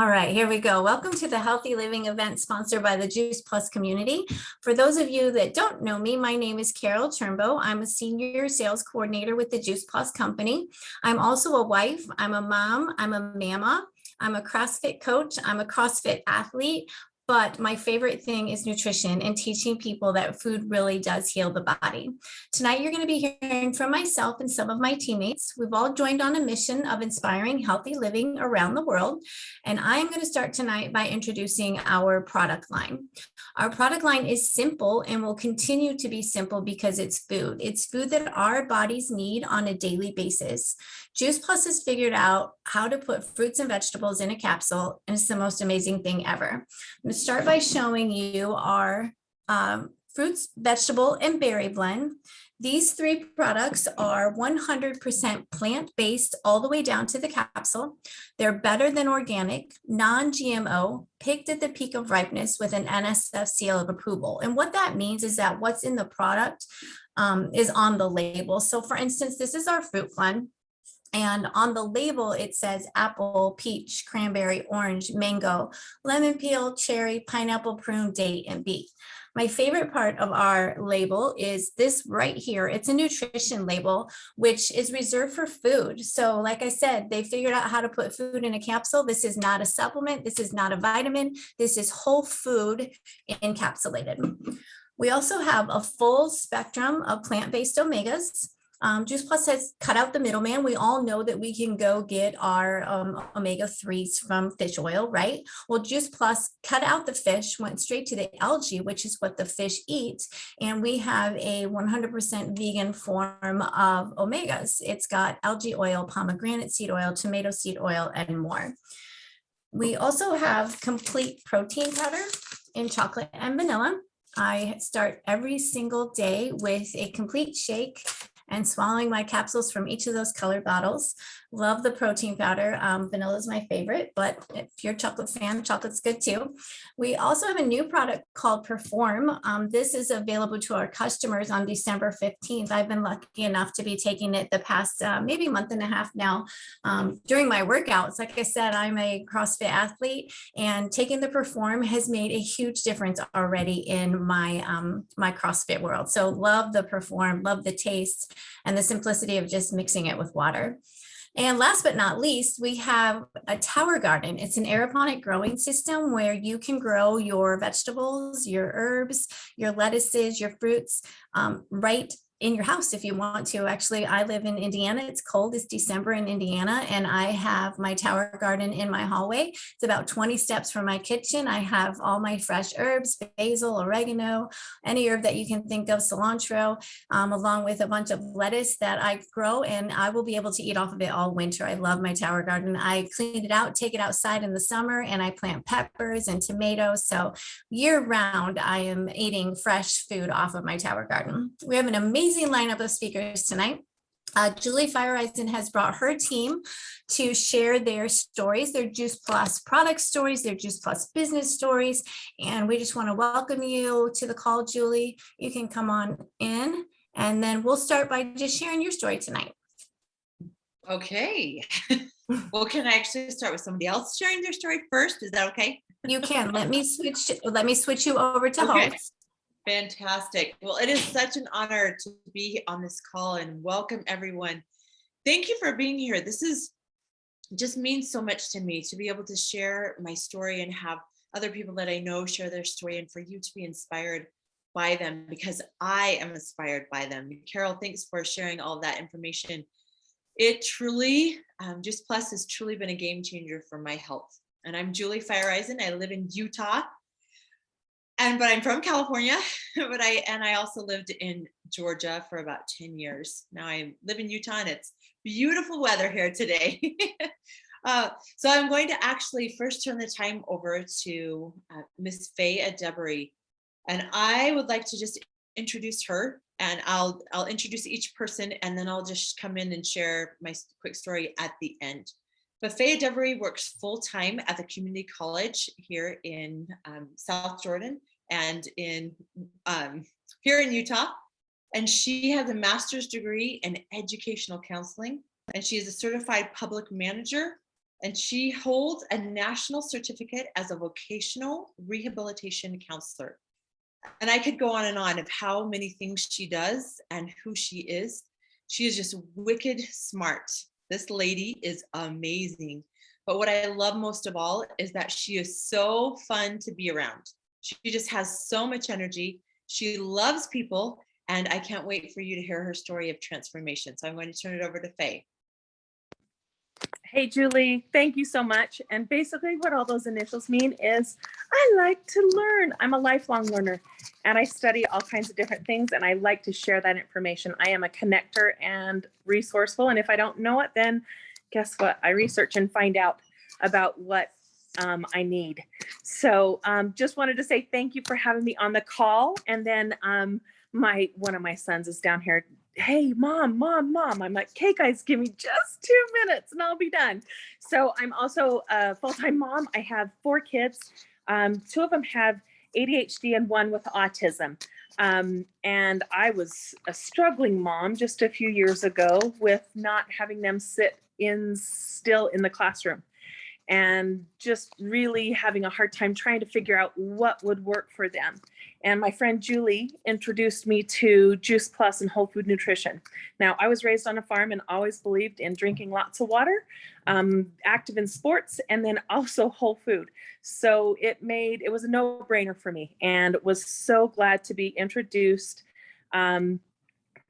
All right, here we go. Welcome to the Healthy Living event sponsored by the Juice Plus community. For those of you that don't know me, my name is Carol Turnbow. I'm a senior sales coordinator with the Juice Plus company. I'm also a wife, I'm a mom, I'm a mama, I'm a CrossFit coach, I'm a CrossFit athlete. But my favorite thing is nutrition and teaching people that food really does heal the body. Tonight, you're going to be hearing from myself and some of my teammates. We've all joined on a mission of inspiring healthy living around the world. And I'm going to start tonight by introducing our product line. Our product line is simple and will continue to be simple because it's food. It's food that our bodies need on a daily basis. Juice Plus has figured out how to put fruits and vegetables in a capsule, and it's the most amazing thing ever. I'm going to start by showing you our fruits, vegetable, and berry blend. These three products are 100% plant-based all the way down to the capsule. They're better than organic, non-GMO, picked at the peak of ripeness with an NSF seal of approval. And what that means is that what's in the product is on the label. So for instance, this is our fruit blend. And on the label, it says apple, peach, cranberry, orange, mango, lemon peel, cherry, pineapple, prune, date, and beet. My favorite part of our label is this right here. It's a nutrition label, which is reserved for food. So like I said, they figured out how to put food in a capsule. This is not a supplement. This is not a vitamin. This is whole food encapsulated. We also have a full spectrum of plant-based omegas. Juice Plus has cut out the middleman. We all know that we can go get our omega-3s from fish oil, right? Well, Juice Plus cut out the fish, went straight to the algae, which is what the fish eats. And we have a 100% vegan form of omegas. It's got algae oil, pomegranate seed oil, tomato seed oil, and more. We also have complete protein powder in chocolate and vanilla. I start every single day with a complete shake and swallowing my capsules from each of those colored bottles. Love the protein powder. Vanilla is my favorite, but if you're a chocolate fan, chocolate's good too. We also have a new product called Perform. This is available to our customers on December 15th. I've been lucky enough to be taking it the past maybe month and a half now during my workouts. Like I said, I'm a CrossFit athlete, and taking the Perform has made a huge difference already in my my CrossFit world. So love the Perform, love the taste and the simplicity of just mixing it with water. And last but not least, we have a tower garden. It's an aeroponic growing system where you can grow your vegetables, your herbs, your lettuces, your fruits right in your house if you want to. Actually, I live in Indiana. It's cold. It's December in Indiana, and I have my tower garden in my hallway. It's about 20 steps from my kitchen. I have all my fresh herbs, basil, oregano, any herb that you can think of, cilantro, along with a bunch of lettuce that I grow, and I will be able to eat off of it all winter. I love my tower garden. I clean it out, take it outside in the summer, and I plant peppers and tomatoes. So year round, I am eating fresh food off of my tower garden. We have an amazing lineup of speakers tonight. Julie Feyereisen has brought her team to share their stories, their Juice Plus product stories, their Juice Plus business stories. And we just want to welcome you to the call, Julie. You can come on in, and then we'll start by just sharing your story tonight. Okay. Well, can I actually start with somebody else sharing their story first? Is that okay? You can. Let me switch you over to host. Fantastic. Well, it is such an honor to be on this call and welcome everyone. Thank you for being here. This just means so much to me to be able to share my story and have other people that I know share their story, and for you to be inspired by them, because I am inspired by them. Carol, thanks for sharing all that information. It truly, Juice Plus has truly been a game changer for my health. And I'm Julie Feyereisen. I live in Utah. But I'm from California, but I also lived in Georgia for about 10 years. Now I live in Utah, and it's beautiful weather here today. So I'm going to actually first turn the time over to Miss Faye Edibiri, and I would like to just introduce her, and I'll introduce each person, and then I'll just come in and share my quick story at the end. But Faye Edibiri works full-time at the community college here in South Jordan and in here in Utah. And she has a master's degree in educational counseling. And she is a certified public manager and she holds a national certificate as a vocational rehabilitation counselor. And I could go on and on of how many things she does and who she is. She is just wicked smart. This lady is amazing. But what I love most of all is that she is so fun to be around. She just has so much energy. She loves people, and I can't wait for you to hear her story of transformation. So I'm going to turn it over to Faye. Hey, Julie, thank you so much. And basically what all those initials mean is I like to learn. I'm a lifelong learner, and I study all kinds of different things, and I like to share that information. I am a connector and resourceful. And if I don't know it, then guess what? I research and find out about what I need. So just wanted to say thank you for having me on the call. And then one of my sons is down here. Hey, mom. I'm like, okay, guys, give me just 2 minutes and I'll be done. So I'm also a full-time mom. I have 4 kids. 2 of them have ADHD and 1 with autism. And I was a struggling mom just a few years ago with not having them sit still in the classroom, and just really having a hard time trying to figure out what would work for them. And my friend Julie introduced me to Juice Plus and whole food nutrition. Now, I was raised on a farm and always believed in drinking lots of water, active in sports, and then also whole food. So it was a no-brainer for me, and was so glad to be introduced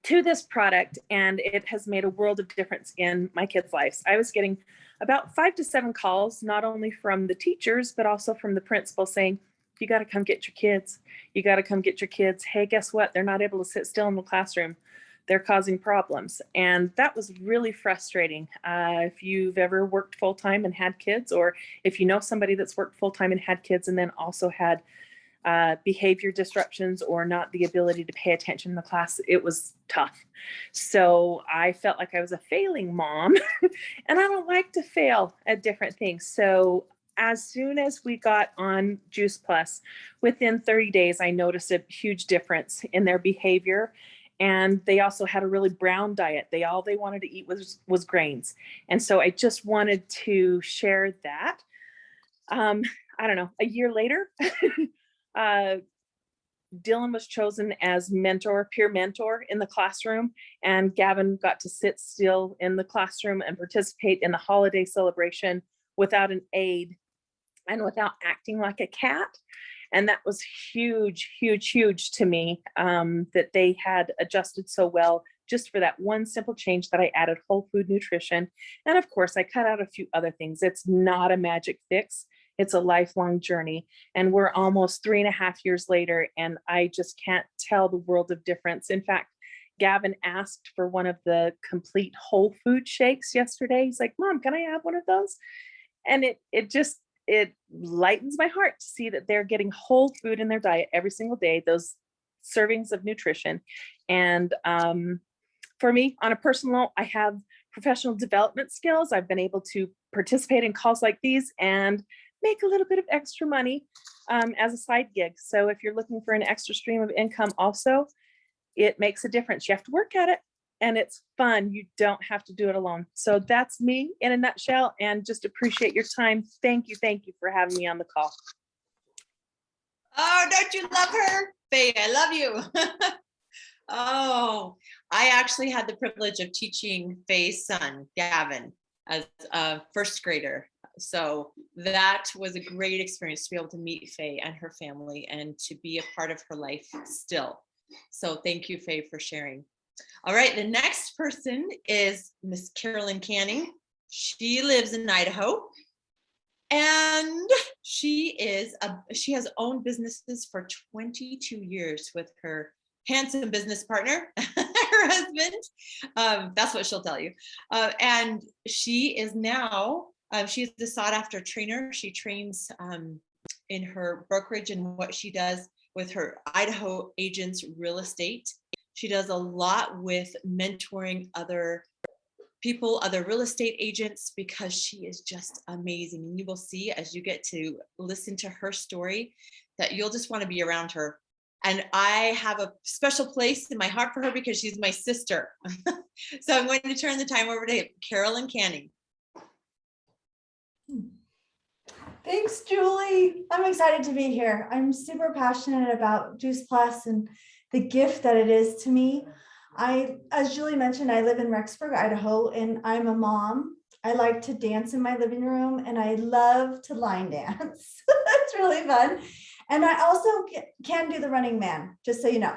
to this product, and it has made a world of difference in my kids' lives. I was getting about 5 to 7 calls, not only from the teachers, but also from the principal saying, you got to come get your kids. You got to come get your kids. Hey, guess what? They're not able to sit still in the classroom. They're causing problems. And that was really frustrating. If you've ever worked full-time and had kids, or if you know somebody that's worked full-time and had kids and then also had behavior disruptions or not the ability to pay attention in the class, it was tough. So I felt like I was a failing mom and I don't like to fail at different things. So as soon as we got on Juice Plus, within 30 days, I noticed a huge difference in their behavior. And they also had a really brown diet. All they wanted to eat was grains. And so I just wanted to share that. I don't know, a year later, Dylan was chosen as peer mentor in the classroom, and Gavin got to sit still in the classroom and participate in the holiday celebration without an aid and without acting like a cat. And that was huge, huge, huge to me, that they had adjusted so well just for that one simple change that I added whole food nutrition. And of course, I cut out a few other things. It's not a magic fix. It's a lifelong journey. And we're almost 3.5 years later, and I just can't tell the world of difference. In fact, Gavin asked for one of the complete whole food shakes yesterday. He's like, Mom, can I have one of those? And it lightens my heart to see that they're getting whole food in their diet every single day, those servings of nutrition. And for me, on a personal note, I have professional development skills. I've been able to participate in calls like these and make a little bit of extra money as a side gig. So if you're looking for an extra stream of income also, it makes a difference. You have to work at it, and it's fun. You don't have to do it alone. So that's me in a nutshell, and just appreciate your time. Thank you for having me on the call. Oh, don't you love her? Faye, I love you. Oh, I actually had the privilege of teaching Faye's son, Gavin, as a first grader. So that was a great experience to be able to meet Faye and her family and to be a part of her life still. So thank you, Faye, for sharing. All right, the next person is Miss Carolyn Canning. She lives in Idaho, and she has owned businesses for 22 years with her handsome business partner, her husband. That's what she'll tell you. And she is now, she's a sought after trainer. She trains in her brokerage and what she does with her Idaho agents real estate. She does a lot with mentoring other people, other real estate agents, because she is just amazing. And you will see as you get to listen to her story that you'll just want to be around her. And I have a special place in my heart for her because she's my sister. So I'm going to turn the time over to Carolyn Canning. Thanks, Julie. I'm excited to be here. I'm super passionate about Juice Plus and the gift that it is to me. As Julie mentioned, I live in Rexburg, Idaho, and I'm a mom. I like to dance in my living room and I love to line dance. It's really fun. And I also can do the Running Man, just so you know.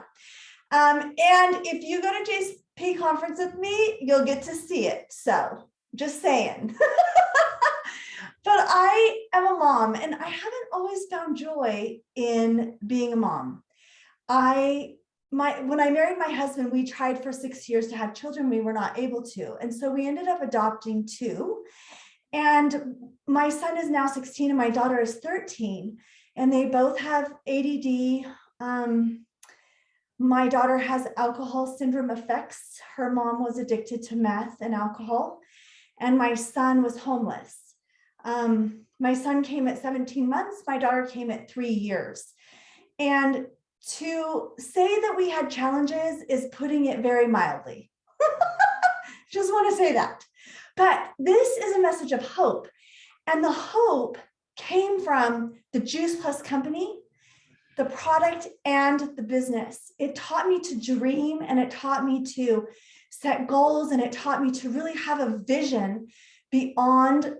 And if you go to JP conference with me, you'll get to see it. So just saying. But I am a mom and I haven't always found joy in being a mom. When I married my husband, we tried for 6 years to have children. We were not able to. And so we ended up adopting 2. And my son is now 16 and my daughter is 13. And they both have ADD. My daughter has alcohol syndrome effects. Her mom was addicted to meth and alcohol. And my son was homeless. My son came at 17 months. My daughter came at 3 years. And to say that we had challenges is putting it very mildly. Just want to say that. But this is a message of hope. And the hope came from the Juice Plus company, the product, and the business. It taught me to dream, and it taught me to set goals, and it taught me to really have a vision beyond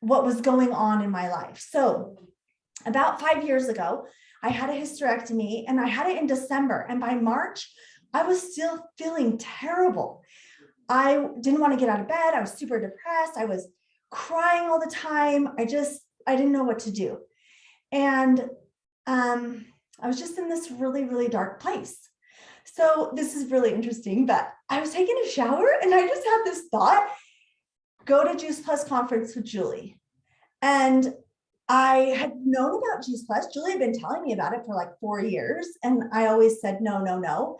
what was going on in my life. So about 5 years ago, I had a hysterectomy and I had it in December. And by March, I was still feeling terrible. I didn't want to get out of bed. I was super depressed. I was crying all the time. I didn't know what to do. And I was just in this really, really dark place. So this is really interesting, but I was taking a shower and I just had this thought, go to Juice Plus conference with Julie. And I had known about Juice Plus. Julie had been telling me about it for like 4 years. And I always said, no, no, no.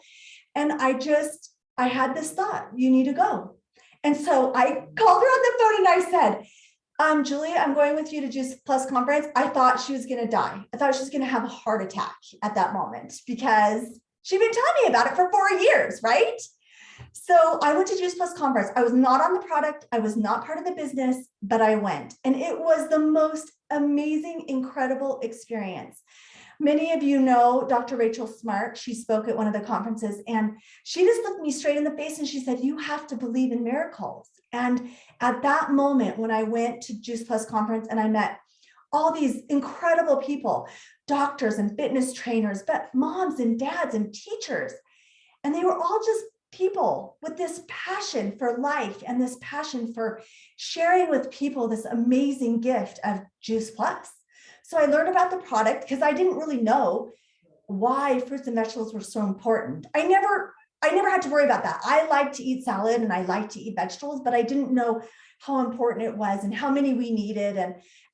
And I had this thought, you need to go. And so I called her on the phone and I said, Julie, I'm going with you to Juice Plus conference. I thought she was going to die. I thought she was going to have a heart attack at that moment because she'd been telling me about it for 4 years, right? So I went to Juice Plus conference. I was not on the product. I was not part of the business, but I went. And it was the most amazing, incredible experience. Many of you know Dr. Rachel Smart. She spoke at one of the conferences and she just looked me straight in the face and she said, you have to believe in miracles. And at that moment, when I went to Juice Plus conference and I met all these incredible people, doctors and fitness trainers, but moms and dads and teachers, and they were all just people with this passion for life and this passion for sharing with people this amazing gift of Juice Plus. So I learned about the product because I didn't really know why fruits and vegetables were so important. I never had to worry about that. I like to eat salad and I like to eat vegetables, but I didn't know how important it was and how many we needed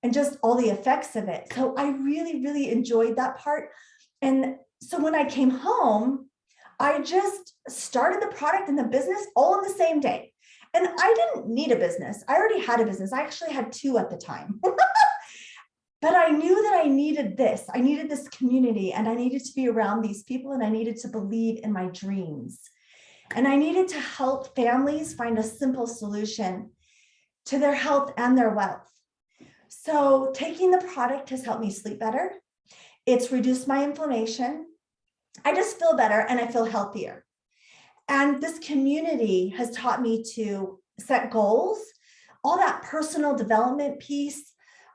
and just all the effects of it. So I really, really enjoyed that part. And so when I came home, I just started the product and the business all in the same day. And I didn't need a business. I already had a business. I actually had 2 at the time. But I knew that I needed this. I needed this community and I needed to be around these people and I needed to believe in my dreams. And I needed to help families find a simple solution to their health and their wealth. So taking the product has helped me sleep better. It's reduced my inflammation. I just feel better and I feel healthier. And this community has taught me to set goals, all that personal development piece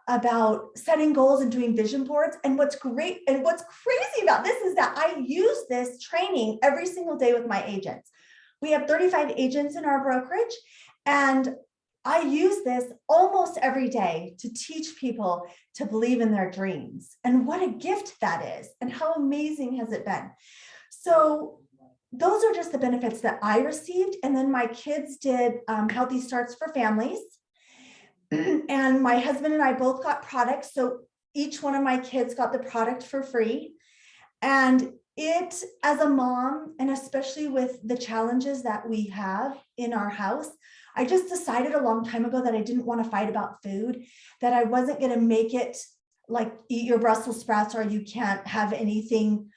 about setting goals and doing vision boards. And what's great and what's crazy about this is that I use this training every single day with my agents. We have 35 agents in our brokerage, and I use this almost every day to teach people to believe in their dreams. And what a gift that is, and how amazing has it been? So those are just the benefits that I received. And then my kids did Healthy Starts for Families. And my husband and I both got products. So each one of my kids got the product for free. And it, as a mom, and especially with the challenges that we have in our house, I just decided a long time ago that I didn't want to fight about food, that I wasn't going to make it like eat your Brussels sprouts or you can't have anything.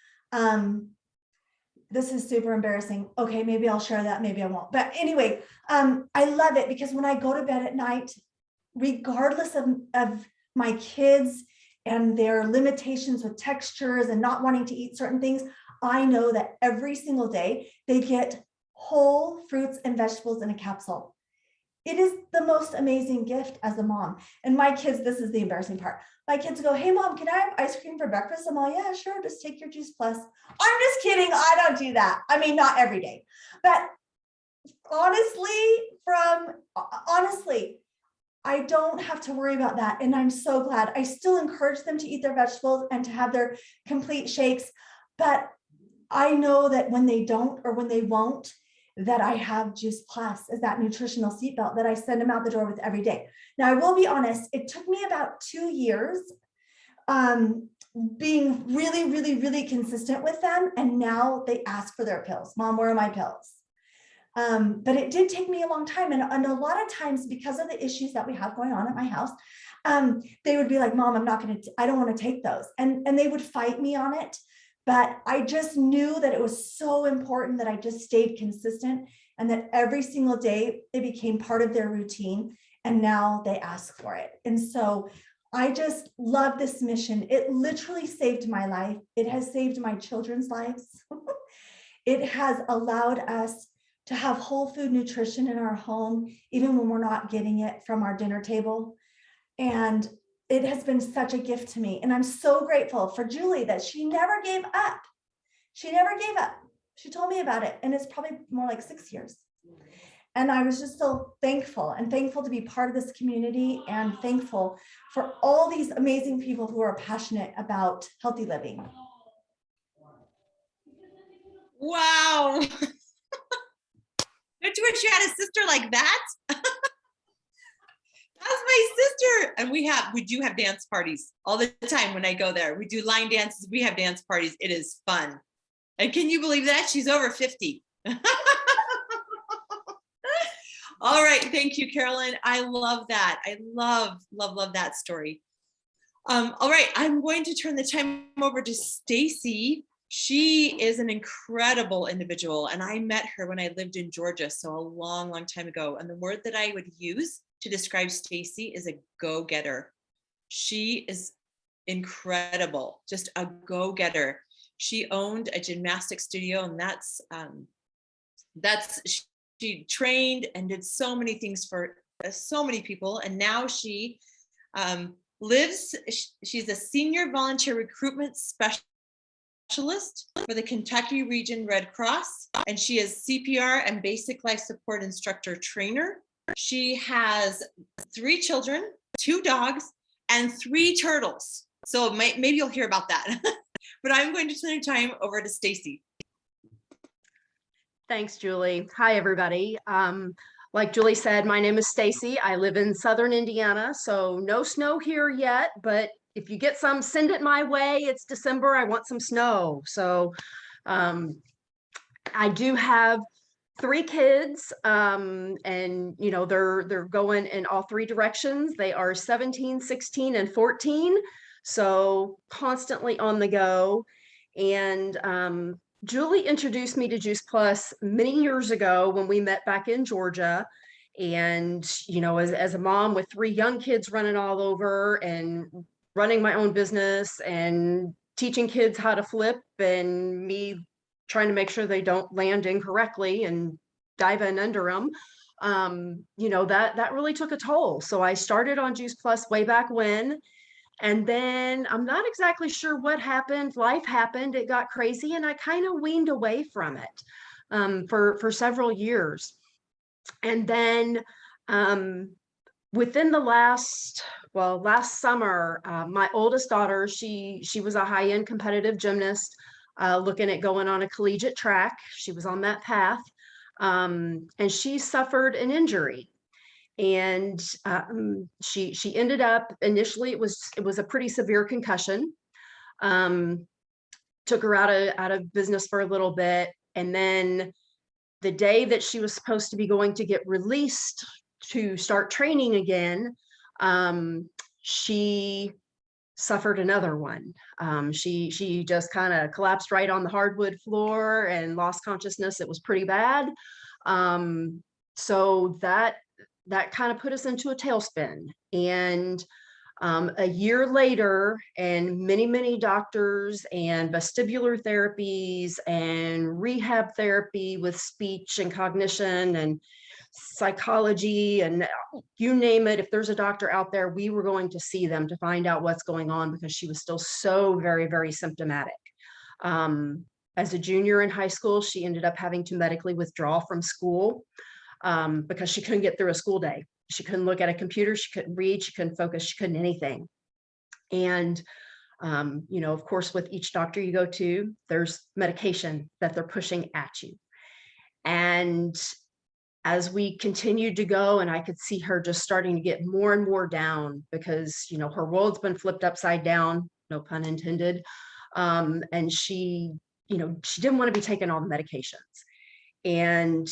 This is super embarrassing. Okay, maybe I'll share that. Maybe I won't. But anyway, I love it because when I go to bed at night, regardless of my kids and their limitations with textures and not wanting to eat certain things, I know that every single day they get whole fruits and vegetables in a capsule. It is the most amazing gift as a mom. And my kids, this is the embarrassing part. My kids go, "Hey mom, can I have ice cream for breakfast?" I'm all, "Yeah, sure. Just take your Juice Plus." I'm just kidding. I don't do that. I mean, not every day, but honestly, I don't have to worry about that. And I'm so glad. I still encourage them to eat their vegetables and to have their complete shakes. But I know that when they don't, or when they won't, that I have Juice Plus as that nutritional seatbelt that I send them out the door with every day. Now, I will be honest, it took me about 2 years being really, really, really consistent with them. And now they ask for their pills. "Mom, where are my pills?" But it did take me a long time. And a lot of times, because of the issues that we have going on at my house, they would be like, "Mom, I don't want to take those." And they would fight me on it. But I just knew that it was so important that I just stayed consistent, and that every single day it became part of their routine. And now they ask for it. And so I just love this mission. It literally saved my life. It has saved my children's lives. It has allowed us to have whole food nutrition in our home, even when we're not getting it from our dinner table. And it has been such a gift to me. And I'm so grateful for Julie that she never gave up. She never gave up. She told me about it, and it's probably more like 6 years. And I was just so thankful, and thankful to be part of this community, and thankful for all these amazing people who are passionate about healthy living. Wow. Don't you wish you had a sister like that? That's my sister. And we do have dance parties all the time when I go there. We do line dances. We have dance parties. It is fun. And can you believe that? She's over 50. All right. Thank you, Carolyn. I love that. I love that story. All right. I'm going to turn the time over to Stacy. She is an incredible individual, and I met her when I lived in Georgia, so a long, long time ago. And the word that I would use to describe Stacy is a go-getter. She is incredible, just a go-getter. She owned a gymnastics studio, and she trained and did so many things for so many people. And now she she's a senior volunteer recruitment specialist for the Kentucky Region Red Cross, and she is CPR and basic life support instructor trainer. She has 3 children, 2 dogs, and 3 turtles. So maybe you'll hear about that. But I'm going to turn the time over to Stacy. Thanks, Julie. Hi, everybody. Like Julie said, my name is Stacy. I live in Southern Indiana, so no snow here yet, but if you get some, send it my way. It's December. I want some snow. So I do have 3 kids, and they're going in all 3 directions. They are 17, 16, and 14. So constantly on the go. And Julie introduced me to Juice Plus many years ago when we met back in Georgia. And, as a mom with 3 young kids running all over and running my own business and teaching kids how to flip, and me trying to make sure they don't land incorrectly and dive in under them, that really took a toll. So I started on Juice Plus way back when, and then I'm not exactly sure what happened. Life happened, it got crazy, and I kind of weaned away from it for several years. And then within the last summer, my oldest daughter, she was a high-end competitive gymnast, looking at going on a collegiate track. She was on that path, and she suffered an injury. And she ended up, initially it was a pretty severe concussion. Took her out of business for a little bit, and then the day that she was supposed to be going to get released to start training again, she suffered another one. She just kind of collapsed right on the hardwood floor and lost consciousness. It was pretty bad. So that kind of put us into a tailspin. And a year later, and many doctors and vestibular therapies and rehab therapy with speech and cognition and psychology and you name it, if there's a doctor out there, we were going to see them to find out what's going on, because she was still so very symptomatic. As a junior in high school, she ended up having to medically withdraw from school because she couldn't get through a school day. She couldn't look at a computer, she couldn't read, she couldn't focus, she couldn't anything. And, you know, of course, with each doctor you go to, there's medication that they're pushing at you. And as we continued to go, and I could see her just starting to get more and more down, because, you know, her world's been flipped upside down, no pun intended. And she, you know, she didn't want to be taking all the medications. And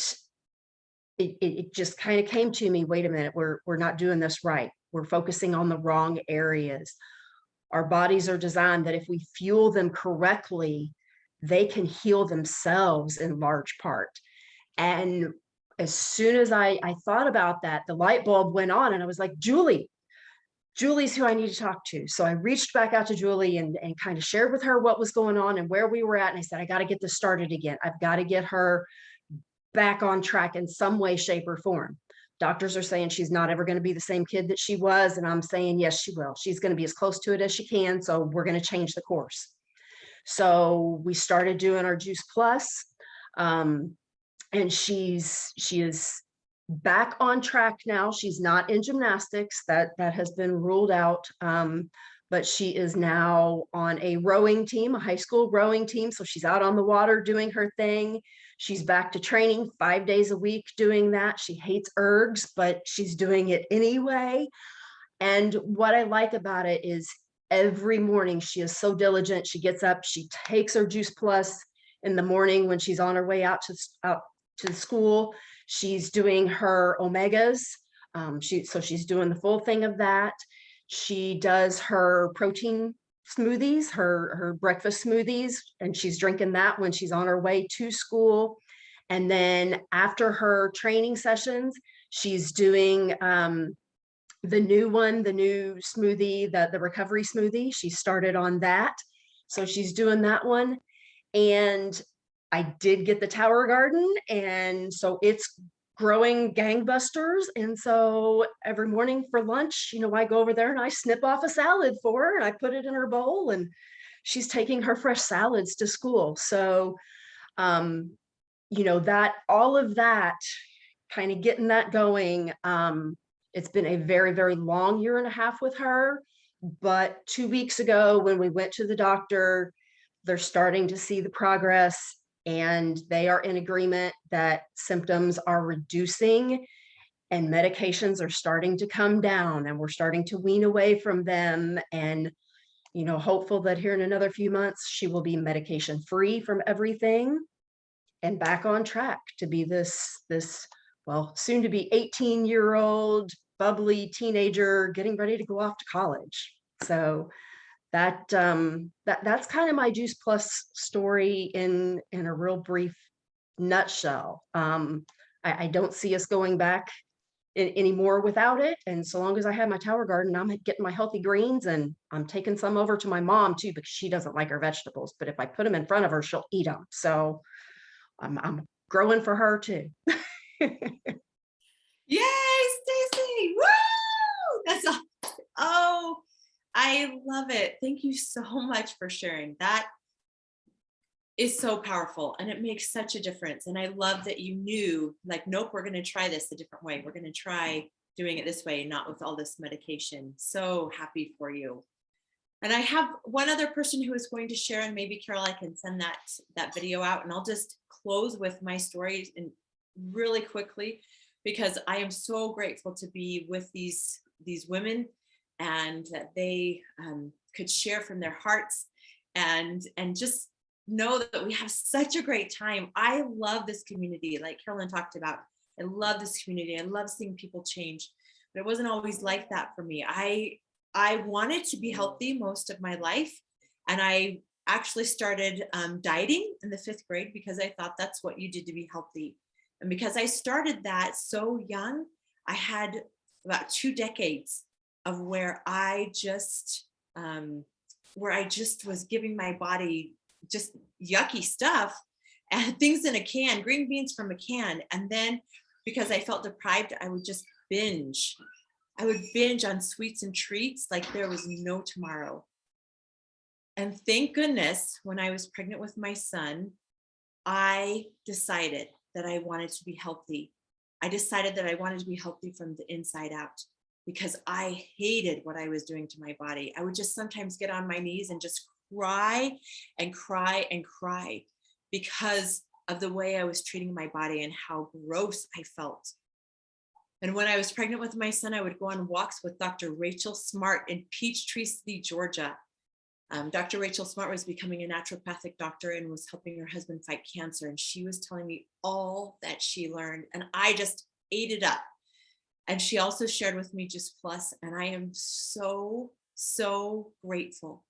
it just kind of came to me, wait a minute, we're not doing this right. We're focusing on the wrong areas. Our bodies are designed that if we fuel them correctly, they can heal themselves in large part. And as soon as I thought about that, the light bulb went on, and I was like, Julie's who I need to talk to. So I reached back out to Julie and kind of shared with her what was going on and where we were at. And I said, I got to get this started again. I've got to get her back on track in some way, shape, or form. Doctors are saying she's not ever going to be the same kid that she was. And I'm saying, yes, she will. She's going to be as close to it as she can. So we're going to change the course. So we started doing our Juice Plus. And she is back on track now. She's not in gymnastics. That has been ruled out. But she is now on a rowing team, a high school rowing team. So she's out on the water doing her thing. She's back to training 5 days a week doing that. She hates ergs, but she's doing it anyway. And what I like about it is every morning she is so diligent. She gets up, she takes her Juice Plus in the morning when she's on her way out to school. She's doing her omegas. So she's doing the full thing of that. She does her protein smoothies, her breakfast smoothies, and she's drinking that when she's on her way to school. And then after her training sessions, she's doing the new smoothie, the recovery smoothie. She started on that. So she's doing that one. And I did get the Tower Garden, and so it's growing gangbusters. And so every morning for lunch, you know, I go over there and I snip off a salad for her and I put it in her bowl, and she's taking her fresh salads to school. So, you know, that all of that kind of getting that going. It's been a very long year and a half with her. But 2 weeks ago, when we went to the doctor, they're starting to see the progress, and they are in agreement that symptoms are reducing and medications are starting to come down, and we're starting to wean away from them. And, you know, hopeful that here in another few months, she will be medication free from everything and back on track to be this, well, soon to be 18-year-old bubbly teenager getting ready to go off to college. So that's kind of my Juice Plus story in a real brief nutshell. I don't see us going back anymore without it. And so long as I have my Tower Garden, I'm getting my healthy greens, and I'm taking some over to my mom too, because she doesn't like her vegetables, but if I put them in front of her, she'll eat them. So I'm growing for her too. Yay, Stacy! Woo! That's oh, I love it. Thank you so much for sharing. That is so powerful, and it makes such a difference. And I love that you knew, like, nope, we're going to try this a different way. We're going to try doing it this way, not with all this medication. So happy for you. And I have one other person who is going to share, and maybe Carol, I can send that video out, and I'll just close with my stories and really quickly, because I am so grateful to be with these women, and that they could share from their hearts and just know that we have such a great time. I love this community, like Carolyn talked about. I love this community. I love seeing people change, but it wasn't always like that for me. I wanted to be healthy most of my life, and I actually started dieting in the 5th grade because I thought that's what you did to be healthy. And because I started that so young, I had about 2 decades of where I just was giving my body just yucky stuff and things in a can, green beans from a can. And then because I felt deprived, I would just binge. I would binge on sweets and treats like there was no tomorrow. And thank goodness, when I was pregnant with my son, I decided that I wanted to be healthy. I decided that I wanted to be healthy from the inside out because I hated what I was doing to my body. I would just sometimes get on my knees and just cry and cry and cry because of the way I was treating my body and how gross I felt. And when I was pregnant with my son, I would go on walks with Dr. Rachel Smart in Peachtree City, Georgia. Dr. Rachel Smart was becoming a naturopathic doctor and was helping her husband fight cancer. And she was telling me all that she learned, and I just ate it up. And she also shared with me Juice Plus, and I am so, so grateful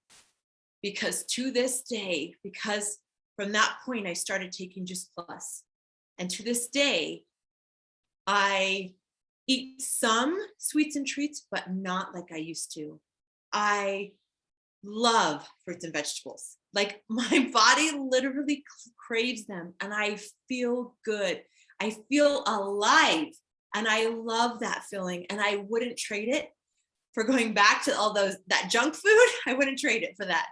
because to this day, because from that point, I started taking Juice Plus. And to this day, I eat some sweets and treats, but not like I used to. I love fruits and vegetables. Like my body literally craves them and I feel good. I feel alive and I love that feeling and I wouldn't trade it for going back to all that junk food. I wouldn't trade it for that.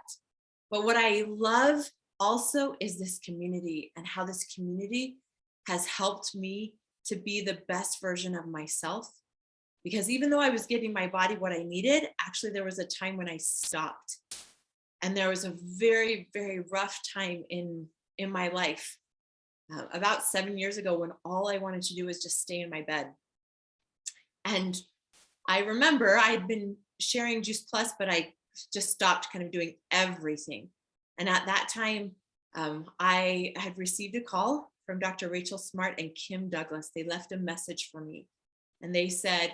But what I love also is this community and how this community has helped me to be the best version of myself. Because even though I was giving my body what I needed, actually there was a time when I stopped. And there was a very, very rough time in my life, about 7 years ago, when all I wanted to do was just stay in my bed. And I remember I had been sharing Juice Plus, but I just stopped kind of doing everything. And at that time, I had received a call from Dr. Rachel Smart and Kim Douglas. They left a message for me. And they said,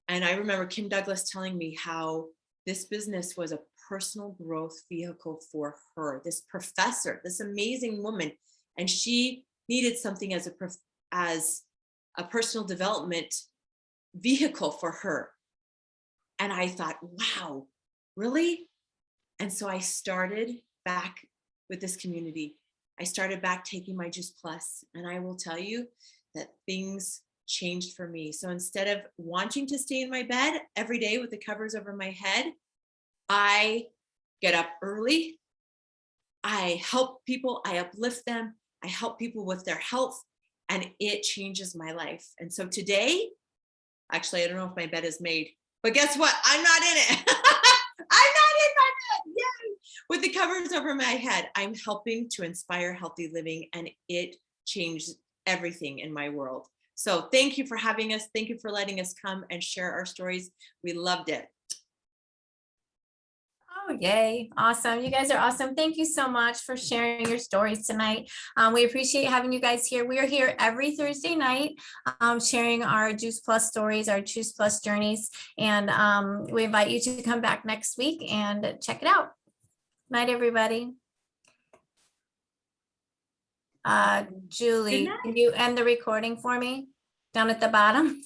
and I remember Kim Douglas telling me how this business was a personal growth vehicle for her, this professor, this amazing woman. And she needed something as a personal development vehicle for her. And I thought, wow, really? And so I started back with this community. I started back taking my Juice Plus, and I will tell you that things changed for me. So instead of wanting to stay in my bed every day with the covers over my head, I get up early. I help people, I uplift them, I help people with their health, and it changes my life. And so today, actually, I don't know if my bed is made, but guess what? I'm not in it. I'm not in my bed. Yay! With the covers over my head, I'm helping to inspire healthy living, and it changed everything in my world. So thank you for having us. Thank you for letting us come and share our stories. We loved it. Oh, yay. Awesome. You guys are awesome. Thank you so much for sharing your stories tonight. We appreciate having you guys here. We are here every Thursday night sharing our Juice Plus stories, our Juice Plus journeys. And we invite you to come back next week and check it out. Night, everybody. Julie, can you end the recording for me down at the bottom?